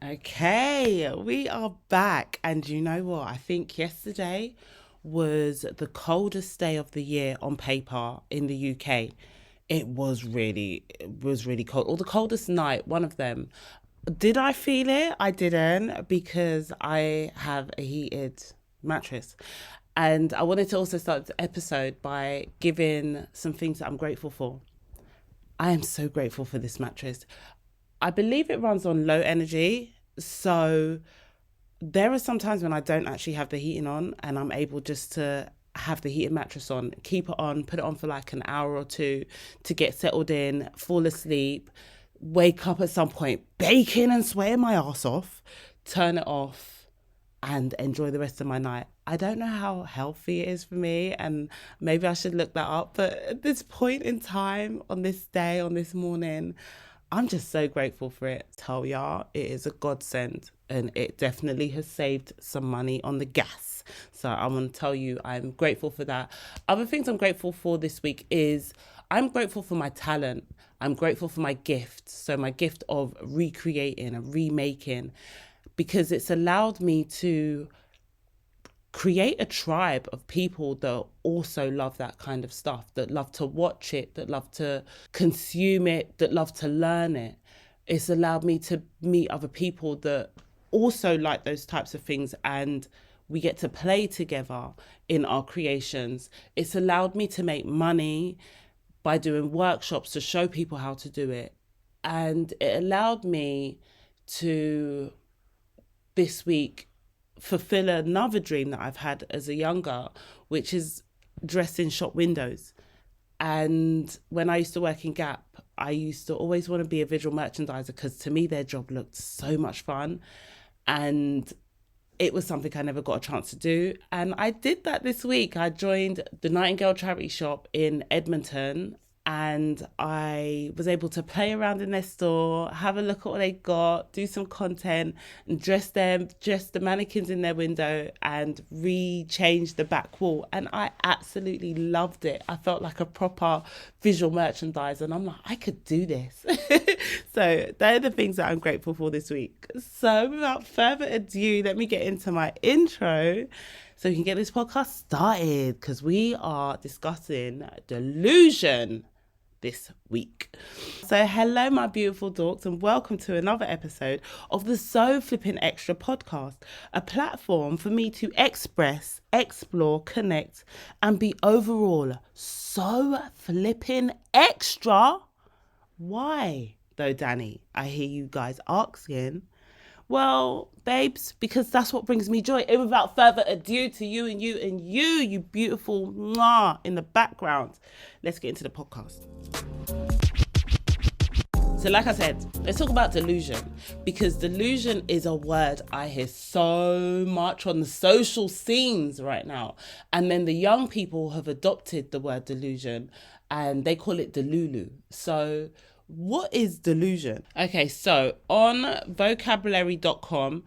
Okay, we are back. And you know what? I think yesterday was the coldest day of the year on paper in the UK. It was really cold. Or the coldest night, one of them. Did I feel it? I didn't because I have a heated mattress. And I wanted to also start the episode by giving some things that I'm grateful for. I am so grateful for this mattress. I believe it runs on low energy. So there are some times when I don't actually have the heating on and I'm able just to have the heated mattress on, keep it on, put it on for like an hour or two to get settled in, fall asleep, wake up at some point, baking and sweating my ass off, turn it off and enjoy the rest of my night. I don't know how healthy it is for me and maybe I should look that up. But at this point in time, on this day, on this morning, I'm just so grateful for it. Tell y'all, it is a godsend and it definitely has saved some money on the gas. So I want to tell you, I'm grateful for that. Other things I'm grateful for this week is I'm grateful for my talent. I'm grateful for my gift. So my gift of recreating and remaking, because it's allowed me to create a tribe of people that also love that kind of stuff, that love to watch it, that love to consume it, that love to learn it. It's allowed me to meet other people that also like those types of things, and we get to play together in our creations. It's allowed me to make money by doing workshops to show people how to do it. And it allowed me to this week fulfill another dream that I've had as a younger, which is dress in shop windows. And when I used to work in Gap, I used to always want to be a visual merchandiser because to me their job looked so much fun. And it was something I never got a chance to do. And I did that this week. I joined the Nightingale charity shop in Edmonton and I was able to play around in their store, have a look at what they got, do some content and dress the mannequins in their window and re-change the back wall. And I absolutely loved it. I felt like a proper visual merchandiser and I'm like, I could do this. So they're the things that I'm grateful for this week. So without further ado, let me get into my intro so we can get this podcast started because we are discussing delusion this week. So hello my beautiful dorks and welcome to another episode of the So Flippin' Extra podcast, a platform for me to express, explore, connect and be overall so flippin' extra. Why though, Danny? I hear you guys asking. Well, babes, because that's what brings me joy. And without further ado, to you and you and you beautiful mwah in the background, let's get into the podcast. So like I said, let's talk about delusion, because delusion is a word I hear so much on the social scenes right now. And then the young people have adopted the word delusion and they call it Delulu. So what is delusion? Okay, so on vocabulary.com,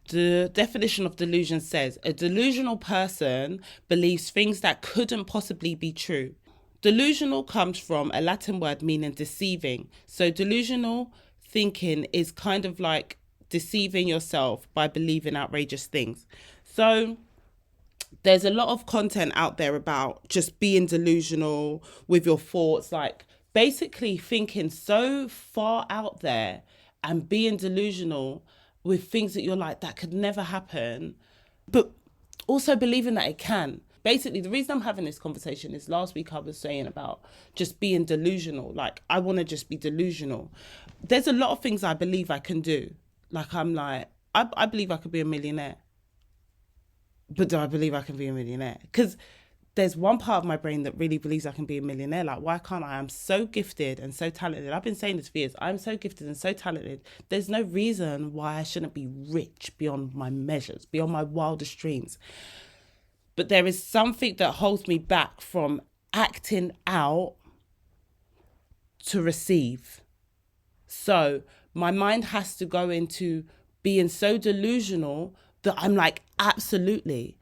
the definition of delusion says a delusional person believes things that couldn't possibly be true. Delusional comes from a Latin word meaning deceiving. So delusional thinking is kind of like deceiving yourself by believing outrageous things. So there's a lot of content out there about just being delusional with your thoughts, like basically thinking so far out there and being delusional with things that you're like, that could never happen, but also believing that it can. Basically, the reason I'm having this conversation is last week I was saying about just being delusional. Like, I want to just be delusional. There's a lot of things I believe I can do. Like, I believe I could be a millionaire. But do I believe I can be a millionaire? Because there's one part of my brain that really believes I can be a millionaire. Like, why can't I? I'm so gifted and so talented. I've been saying this for years. I'm so gifted and so talented. There's no reason why I shouldn't be rich beyond my measures, beyond my wildest dreams. But there is something that holds me back from acting out to receive. So my mind has to go into being so delusional that I'm like, absolutely,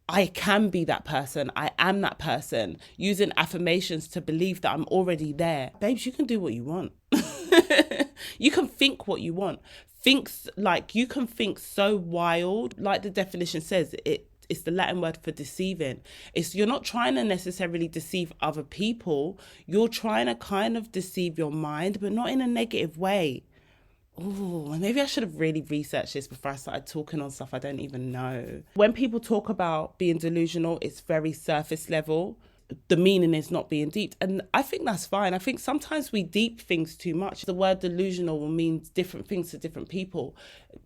I can be that person. I am that person. Using affirmations to believe that I'm already there. Babes, you can do what you want. You can think what you want. You can think so wild. Like the definition says, it's the Latin word for deceiving. You're not trying to necessarily deceive other people. You're trying to kind of deceive your mind, but not in a negative way. Oh, maybe I should have really researched this before I started talking on stuff I don't even know. When people talk about being delusional, it's very surface level. The meaning is not being deep. And I think that's fine. I think sometimes we deep things too much. The word delusional will mean different things to different people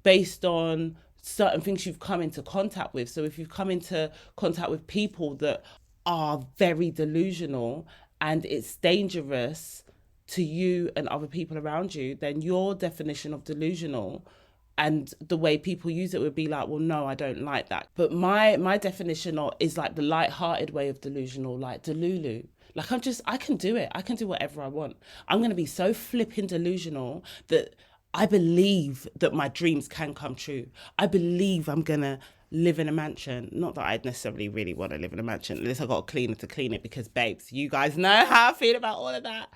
based on certain things you've come into contact with. So if you've come into contact with people that are very delusional and it's dangerous to you and other people around you, then your definition of delusional and the way people use it would be like, well, no, I don't like that. But my definition is like the light-hearted way of delusional, like Delulu. Like I can do it. I can do whatever I want. I'm going to be so flipping delusional that I believe that my dreams can come true. I believe I'm going to live in a mansion. Not that I'd necessarily really want to live in a mansion, unless I got a cleaner to clean it, because babes, you guys know how I feel about all of that.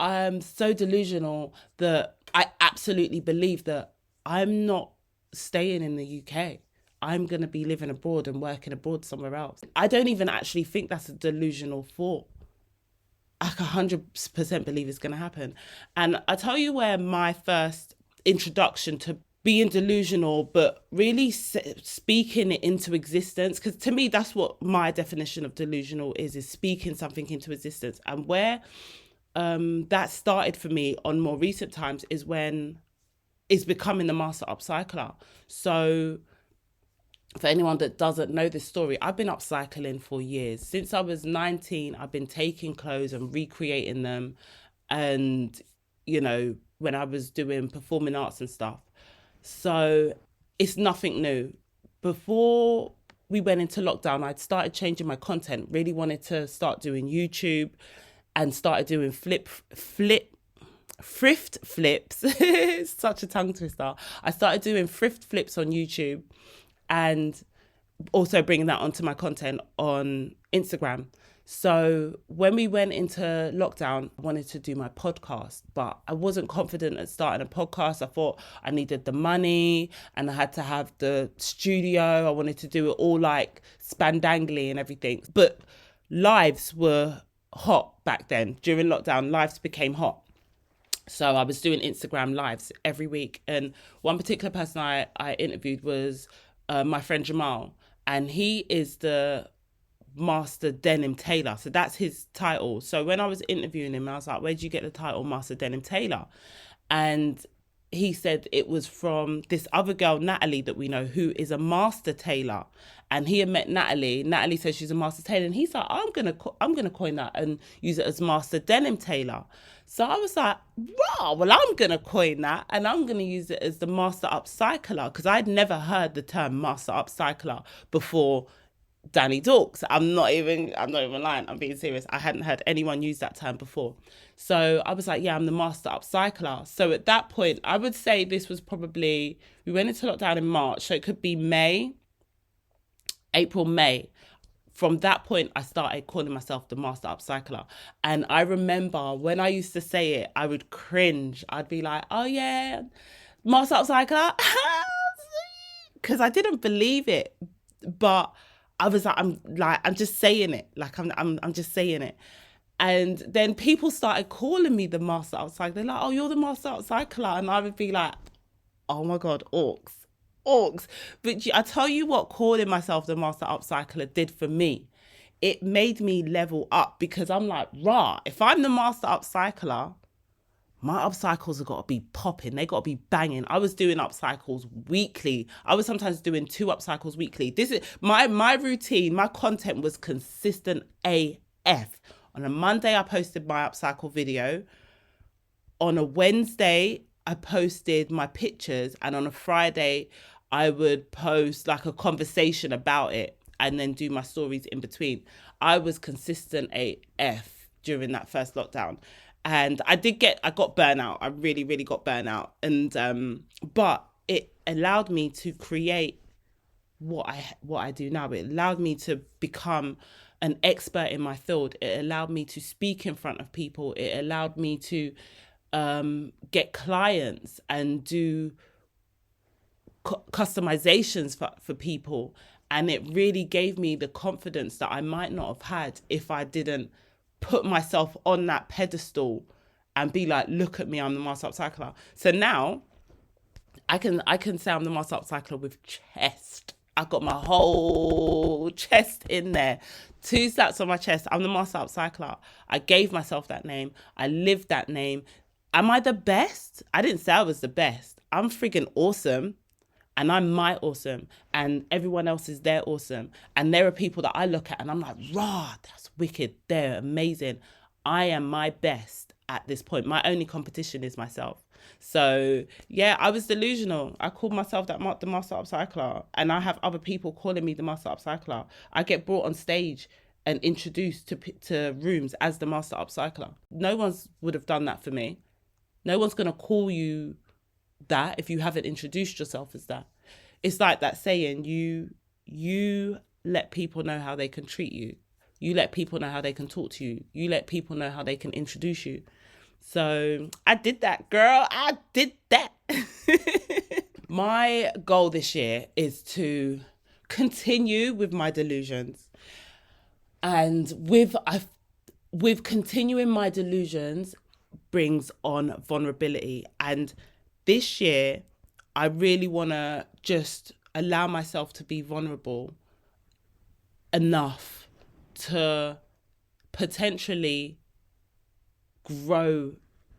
I'm so delusional that I absolutely believe that I'm not staying in the UK. I'm going to be living abroad and working abroad somewhere else. I don't even actually think that's a delusional thought. I 100% believe it's going to happen. And I tell you where my first introduction to being delusional, but really speaking it into existence, because to me, that's what my definition of delusional is speaking something into existence. And where that started for me on more recent times is when it's becoming the master upcycler. So for anyone that doesn't know this story, I've been upcycling for years. Since I was 19, I've been taking clothes and recreating them. And, when I was doing performing arts and stuff. So it's nothing new. Before we went into lockdown, I'd started changing my content, really wanted to start doing YouTube and started doing thrift flips. It's such a tongue twister. I started doing thrift flips on YouTube and also bringing that onto my content on Instagram. So when we went into lockdown, I wanted to do my podcast, but I wasn't confident at starting a podcast. I thought I needed the money and I had to have the studio. I wanted to do it all like spandangly and everything. But lives were hot back then. During lockdown, lives became hot. So I was doing Instagram lives every week. And one particular person I interviewed was my friend Jamal. And he is the Master Denim Tailor. So that's his title. So when I was interviewing him, I was like, where'd you get the title Master Denim Tailor? And he said it was from this other girl, Natalie, that we know, who is a master tailor. And he had met Natalie. Natalie says she's a master tailor. And he's like, I'm gonna coin that and use it as Master Denim Tailor. So I was like, wow, well, I'm going to coin that and I'm going to use it as the Master Upcycler, because I'd never heard the term Master Upcycler before Danny Dorks. I'm not even lying. I'm being serious. I hadn't heard anyone use that term before. So I was like, yeah, I'm the Master Upcycler. So at that point, I would say this was probably, we went into lockdown in March. So it could be April, May. From that point, I started calling myself the Master Upcycler. And I remember when I used to say it, I would cringe. I'd be like, oh yeah, Master Upcycler. Because I didn't believe it. But I was like, I'm just saying it. Like I'm just saying it. And then people started calling me the Master Upcycler. They're like, oh, you're the Master Upcycler. And I would be like, oh my God, orcs. But I tell you what, calling myself the Master Upcycler did for me. It made me level up, because I'm like, rah, if I'm the Master Upcycler, my upcycles have got to be popping. They got to be banging. I was doing upcycles weekly. I was sometimes doing 2 upcycles weekly. This is my routine. My content was consistent AF. On a Monday, I posted my upcycle video. On a Wednesday, I posted my pictures. And on a Friday, I would post like a conversation about it and then do my stories in between. I was consistent AF during that first lockdown. And I got burnout. I really, really got burnout. And, but it allowed me to create what I do now. It allowed me to become an expert in my field. It allowed me to speak in front of people. It allowed me to get clients and do customizations for people. And it really gave me the confidence that I might not have had if I didn't put myself on that pedestal and be like, look at me, I'm the master upcycler. So now I can say I'm the master upcycler with chest. I've got my whole chest in there. 2 slaps on my chest. I'm the master upcycler. I gave myself that name. I lived that name. Am I the best? I didn't say I was the best. I'm freaking awesome. And I'm my awesome. And everyone else is their awesome. And there are people that I look at and I'm like, rah, that's wicked. They're amazing. I am my best at this point. My only competition is myself. So yeah, I was delusional. I called myself the master upcycler, and I have other people calling me the master upcycler. I get brought on stage and introduced to rooms as the master upcycler. No one's would have done that for me. No one's going to call you that if you haven't introduced yourself as that. It's like that saying, you let people know how they can treat you. You let people know how they can talk to you. You let people know how they can introduce you. So I did that, girl. I did that. My goal this year is to continue with my delusions. And with continuing my delusions brings on vulnerability. And this year, I really want to just allow myself to be vulnerable enough to potentially grow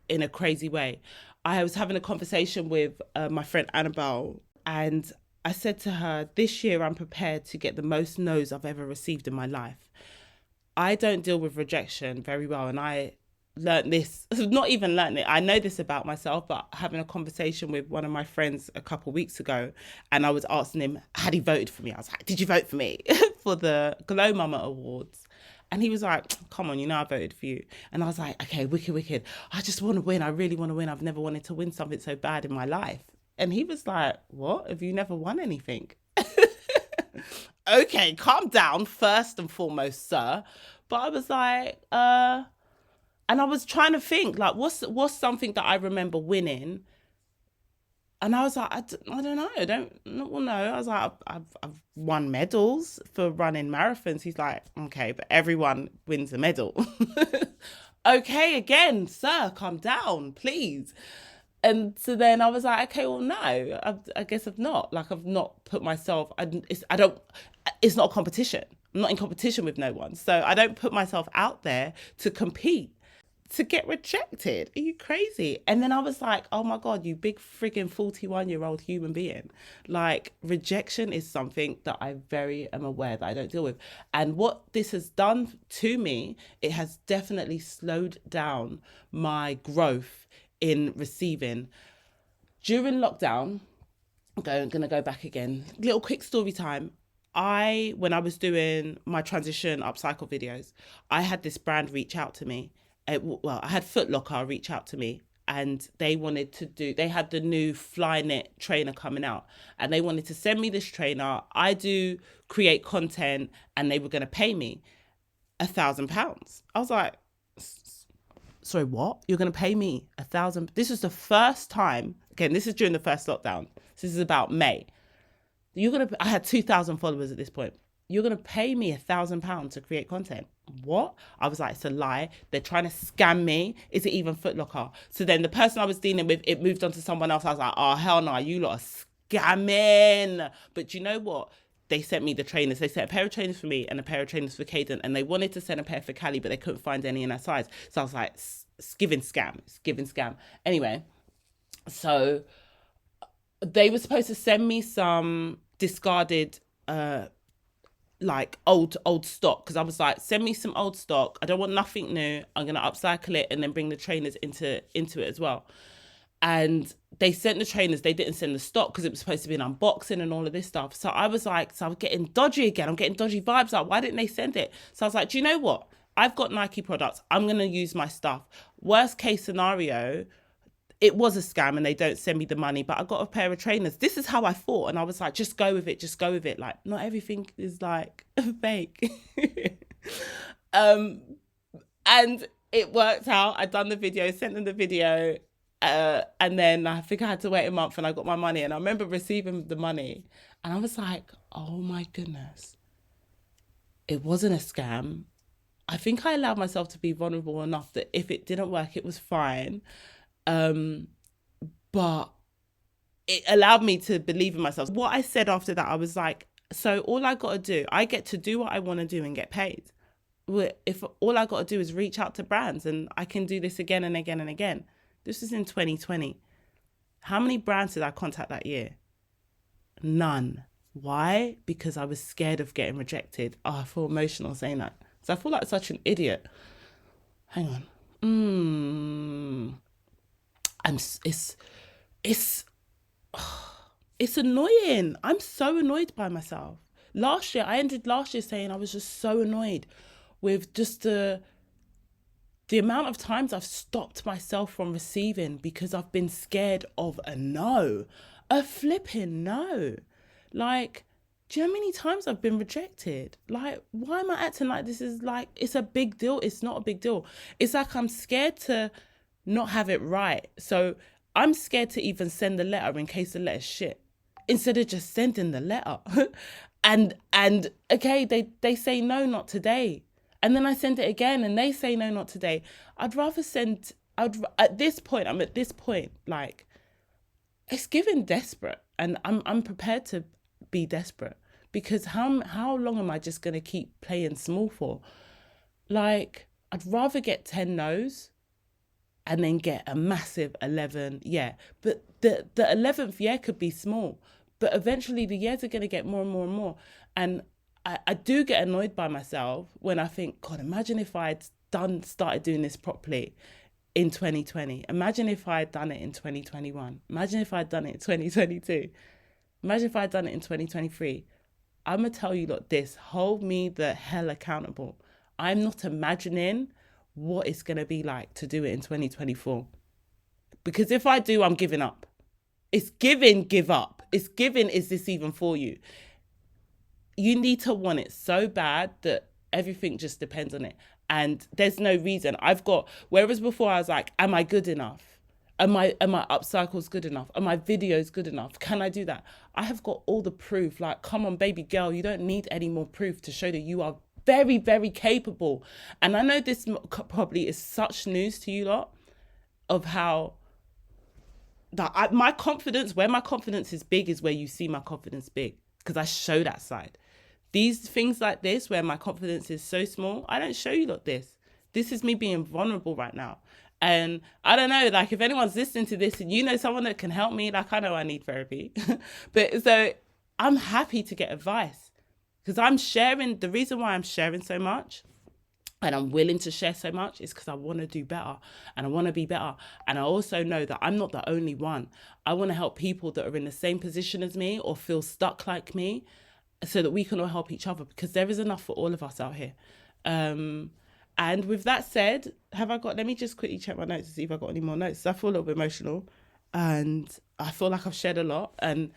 in a crazy way. I was having a conversation with my friend Annabelle, and I said to her, this year I'm prepared to get the most no's I've ever received in my life. I don't deal with rejection very well, and I learned this, not even learned it, I know this about myself, but having a conversation with one of my friends a couple of weeks ago, and I was asking him, had he voted for me? I was like, did you vote for me for the Glow Mama Awards? And he was like, come on, you know I voted for you. And I was like, okay, wicked. I just want to win. I really want to win. I've never wanted to win something so bad in my life. And he was like, what? Have you never won anything? Okay, calm down, first and foremost, sir. But I was like, and I was trying to think, like, what's something that I remember winning? And I was like, I don't know. I don't know. I was like, I've won medals for running marathons. He's like, okay, but everyone wins a medal. Okay, again, sir, calm down, please. And so then I was like, okay, well, no, I guess I've not. Like, I've not put myself, it's not a competition. I'm not in competition with no one. So I don't put myself out there to compete. To get rejected. Are you crazy? And then I was like, oh my God, you big friggin' 41-year-old human being. Like, rejection is something that I very am aware that I don't deal with. And what this has done to me, it has definitely slowed down my growth in receiving. During lockdown, I'm gonna go back again. Little quick story time. When I was doing my transition upcycle videos, I had this brand reach out to me. I had Foot Locker reach out to me, and they had the new Flyknit trainer coming out, and they wanted to send me this trainer. I do create content, and they were going to pay me £1,000. I was like, sorry, what? You're going to pay me £1,000? This was the first time, again, this is during the first lockdown. So this is about May. I had 2,000 followers at this point. You're going to pay me £1,000 to create content? What? I was like, it's a lie. They're trying to scam me. Is it even Foot Locker? So then the person I was dealing with, it moved on to someone else. I was like, oh, hell no, you lot are scamming. But you know what? They sent me the trainers. They sent a pair of trainers for me and a pair of trainers for Caden. And they wanted to send a pair for Callie, but they couldn't find any in her size. So I was like, it's giving scam. Anyway, so they were supposed to send me some discarded like old stock, because I was like, send me some old stock. I don't want nothing new. I'm gonna upcycle it and then bring the trainers into it as well. And they sent the trainers. They didn't send the stock because it was supposed to be an unboxing and all of this stuff. So I was like, so I'm getting dodgy again. I'm getting dodgy vibes. Like, why didn't they send it? So I was like, do you know what? I've got Nike products. I'm gonna use my stuff. Worst case scenario, it was a scam and they don't send me the money, but I got a pair of trainers. This is how I thought. And I was like, just go with it. Like, not everything is like fake. And it worked out. I done the video, sent them the video, and then I think I had to wait a month, and I got my money. And I remember receiving the money, and I was like, "Oh my goodness, it wasn't a scam." I think I allowed myself to be vulnerable enough that if it didn't work, it was fine. But it allowed me to believe in myself. What I said after that, I was like, so all I got to do, I get to do what I want to do and get paid. If all I got to do is reach out to brands, and I can do this again and again and again. This is in 2020. How many brands did I contact that year? None. Why? Because I was scared of getting rejected. Oh, I feel emotional saying that. So I feel like such an idiot. Hang on. It's annoying. I'm so annoyed by myself. I ended last year saying I was just so annoyed with just the amount of times I've stopped myself from receiving because I've been scared of a no. A flipping no. Like, do you know how many times I've been rejected? Like, why am I acting like this is like, it's a big deal? It's not a big deal. It's like I'm scared to not have it right. So I'm scared to even send the letter in case the letter's shit, instead of just sending the letter. and okay, they say no, not today. And then I send it again and they say no, not today. At this point, like, it's given desperate, and I'm prepared to be desperate, because how long am I just going to keep playing small for? Like, I'd rather get 10 no's and then get a massive 11 yeah. But the 11th yeah could be small, but eventually the years are going to get more and more and more. And I do get annoyed by myself when I think, God, imagine if I'd started doing this properly in 2020. Imagine if I'd done it in 2021. Imagine if I'd done it in 2022. Imagine if I'd done it in 2023. I'm going to tell you, look, this, hold me the hell accountable. I'm not imagining what it's going to be like to do it in 2024. Because if I do, I'm giving up. It's give up. It's giving, is this even for you? You need to want it so bad that everything just depends on it. And there's no reason. Whereas before I was like, am I good enough? Are my upcycles good enough? Are my videos good enough? Can I do that? I have got all the proof. Like, come on, baby girl, you don't need any more proof to show that you are very, very capable. And I know this probably is such news to you lot, of how my confidence, where my confidence is big, is where you see my confidence big, because I show that side. These things like this, where my confidence is so small, I don't show you lot this. This is me being vulnerable right now. And I don't know, like, if anyone's listening to this and you know someone that can help me, like, I know I need therapy. But so I'm happy to get advice, because I'm sharing. The reason why I'm sharing so much and I'm willing to share so much is because I want to do better, and I want to be better. And I also know that I'm not the only one. I want to help people that are in the same position as me or feel stuck like me, so that we can all help each other, because there is enough for all of us out here. And with that said, let me just quickly check my notes to see if I got any more notes. I feel a little bit emotional, and I feel like I've shared a lot. And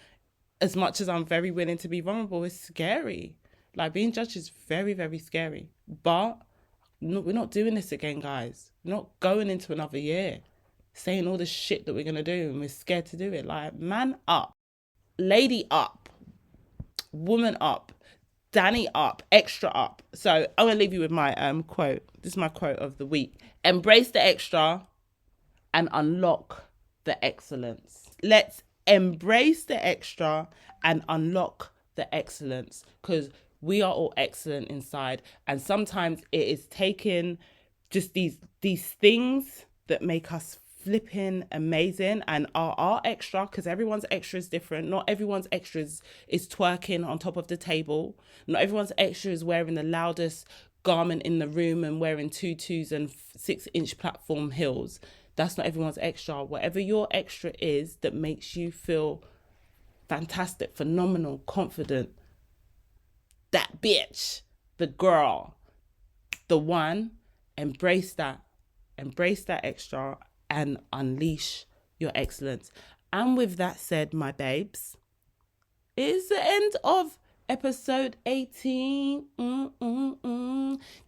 as much as I'm very willing to be vulnerable, it's scary. Like, being judged is very, very scary. But we're not doing this again, guys. We're not going into another year saying all the shit that we're going to do, and we're scared to do it. Like, man up, lady up, woman up, Danny up, extra up. So I'm going to leave you with my quote. This is my quote of the week. Embrace the extra and unlock the excellence. Let's embrace the extra and unlock the excellence, because we are all excellent inside. And sometimes it is taking just these things that make us flipping amazing and are extra, because everyone's extra is different. Not everyone's extra is twerking on top of the table. Not everyone's extra is wearing the loudest garment in the room and wearing tutus and 6-inch platform heels. That's not everyone's extra. Whatever your extra is that makes you feel fantastic, phenomenal, confident, that bitch, the girl, the one, embrace that extra and unleash your excellence. And with that said, my babes, it is the end of Episode 18.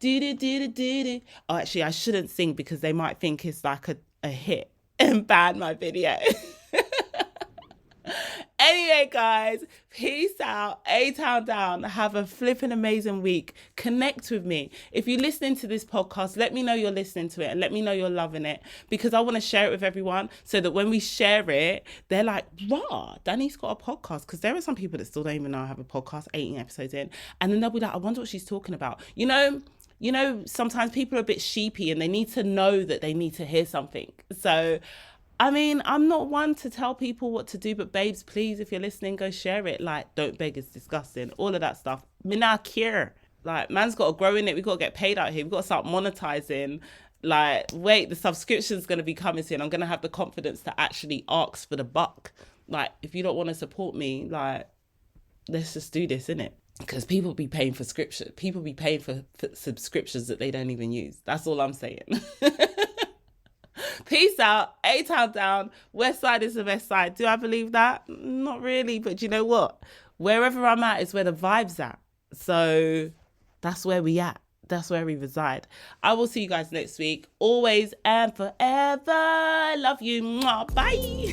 Do. Oh, actually, I shouldn't sing because they might think it's like a hit and ban my video. Anyway, guys, peace out. A-Town down. Have a flipping amazing week. Connect with me. If you're listening to this podcast, let me know you're listening to it and let me know you're loving it, because I want to share it with everyone so that when we share it, they're like, rah, Danny's got a podcast. Because there are some people that still don't even know I have a podcast, 18 episodes in. And then they'll be like, I wonder what she's talking about. You know, sometimes people are a bit sheepy and they need to know that they need to hear something. So I mean, I'm not one to tell people what to do, but babes, please, if you're listening, go share it. Like, don't beg, it's disgusting. All of that stuff. Me not care. Like, man's got to grow in it. We got to get paid out here. We got to start monetizing. Like, wait, the subscription's going to be coming soon. I'm going to have the confidence to actually ask for the buck. Like, if you don't want to support me, like, let's just do this, innit? Because people be paying for subscriptions that they don't even use. That's all I'm saying. Peace out. A-Town down. West side is the best side. Do I believe that? Not really, but you know what? Wherever I'm at is where the vibe's at. So that's where we at. That's where we reside. I will see you guys next week. Always and forever. Love you. Bye.